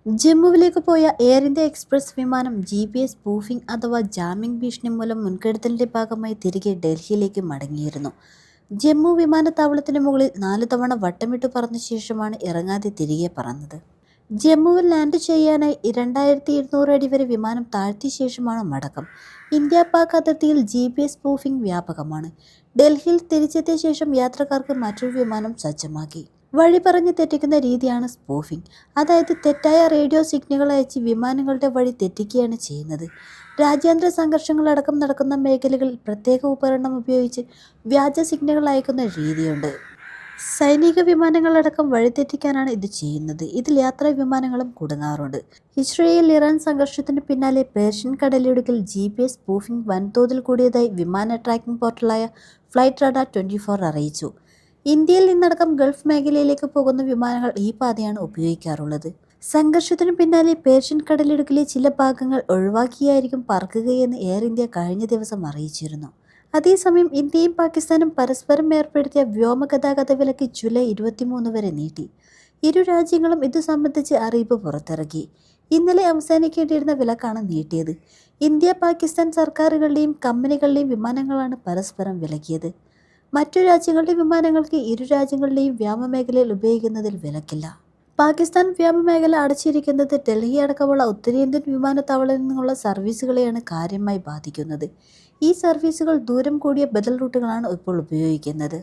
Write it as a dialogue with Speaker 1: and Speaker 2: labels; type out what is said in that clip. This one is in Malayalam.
Speaker 1: ജമ്മുവിലേക്ക് പോയ എയർ ഇന്ത്യ എക്സ്പ്രസ് വിമാനം GPS സ്പൂഫിംഗ് അഥവാ ജാമിംഗ് ഭീഷണി മൂലം മുൻകരുതലിന്റെ ഭാഗമായി തിരികെ ഡൽഹിയിലേക്ക് മടങ്ങിയിരുന്നു. ജമ്മു വിമാനത്താവളത്തിന് മുകളിൽ 4 തവണ വട്ടമിട്ടു പറന്ന ശേഷമാണ് ഇറങ്ങാതെ തിരികെ പറന്നത്. ജമ്മുവിൽ ലാൻഡ് ചെയ്യാനായി 2200 അടി വരെ വിമാനം താഴ്ത്തിയ ശേഷമാണ് മടക്കം. ഇന്ത്യ പാക് അതിർത്തിയിൽ GPS സ്പൂഫിംഗ് വ്യാപകമാണ്. ഡൽഹിയിൽ തിരിച്ചെത്തിയ ശേഷം യാത്രക്കാർക്ക് മറ്റൊരു വിമാനം സജ്ജമാക്കി. വഴി പറഞ്ഞ് തെറ്റിക്കുന്ന രീതിയാണ് സ്പൂഫിംഗ്. അതായത് തെറ്റായ റേഡിയോ സിഗ്നലുകൾ അയച്ച് വിമാനങ്ങളുടെ വഴി തെറ്റിക്കുകയാണ് ചെയ്യുന്നത്. രാജ്യാന്തര സംഘർഷങ്ങളടക്കം നടക്കുന്ന മേഖലകളിൽ പ്രത്യേക ഉപകരണം ഉപയോഗിച്ച് വ്യാജ സിഗ്നലുകൾ അയക്കുന്ന രീതിയുണ്ട്. സൈനിക വിമാനങ്ങളടക്കം വഴിതെറ്റിക്കാനാണ് ഇത് ചെയ്യുന്നത്. ഇതിൽ യാത്രാ വിമാനങ്ങളും കുടുങ്ങാറുണ്ട്. ഇസ്രയേൽ ഇറാൻ സംഘർഷത്തിന് പിന്നാലെ പേർഷ്യൻ കടലിടുക്കിൽ GPS സ്പൂഫിംഗ് വൻതോതിൽ കൂടിയതായി വിമാന ട്രാക്കിംഗ് പോർട്ടലായ ഫ്ലൈറ്റ് റഡാർ 24 അറിയിച്ചു. ഇന്ത്യയിൽ നിന്നടക്കം ഗൾഫ് മേഖലയിലേക്ക് പോകുന്ന വിമാനങ്ങൾ ഈ പാതയാണ് ഉപയോഗിക്കാറുള്ളത്. സംഘർഷത്തിനു പിന്നാലെ പേർഷ്യൻ കടലിടുക്കിലെ ചില ഭാഗങ്ങൾ ഒഴിവാക്കിയായിരിക്കും പറക്കുകയെന്ന് എയർ ഇന്ത്യ കഴിഞ്ഞ ദിവസം അറിയിച്ചിരുന്നു. അതേസമയം ഇന്ത്യയും പാകിസ്ഥാനും പരസ്പരം ഏർപ്പെടുത്തിയ വ്യോമഗതാഗത വിലക്ക് ജൂലൈ 23 വരെ നീട്ടി. ഇരു രാജ്യങ്ങളും ഇതു സംബന്ധിച്ച് അറിയിപ്പ് പുറത്തിറക്കി. ഇന്നലെ അവസാനിക്കേണ്ടിയിരുന്ന വിലക്കാണ് നീട്ടിയത്. ഇന്ത്യ പാകിസ്ഥാൻ സർക്കാരുകളുടെയും കമ്പനികളുടെയും വിമാനങ്ങളാണ് പരസ്പരം വിലക്കിയത്. മറ്റു രാജ്യങ്ങളുടെ വിമാനങ്ങൾക്ക് ഇരു രാജ്യങ്ങളുടെയും വ്യോമമേഖലയിൽ ഉപയോഗിക്കുന്നതിൽ വിലക്കില്ല. പാകിസ്ഥാൻ വ്യോമമേഖല അടച്ചിരിക്കുന്നത് ഡൽഹി അടക്കമുള്ള ഉത്തരേന്ത്യൻ വിമാനത്താവളങ്ങളിൽ നിന്നുള്ള സർവീസുകളെയാണ് കാര്യമായി ബാധിക്കുന്നത്. ഈ സർവീസുകൾ ദൂരം കൂടിയ ബദൽ റൂട്ടുകളാണ് ഇപ്പോൾ ഉപയോഗിക്കുന്നത്.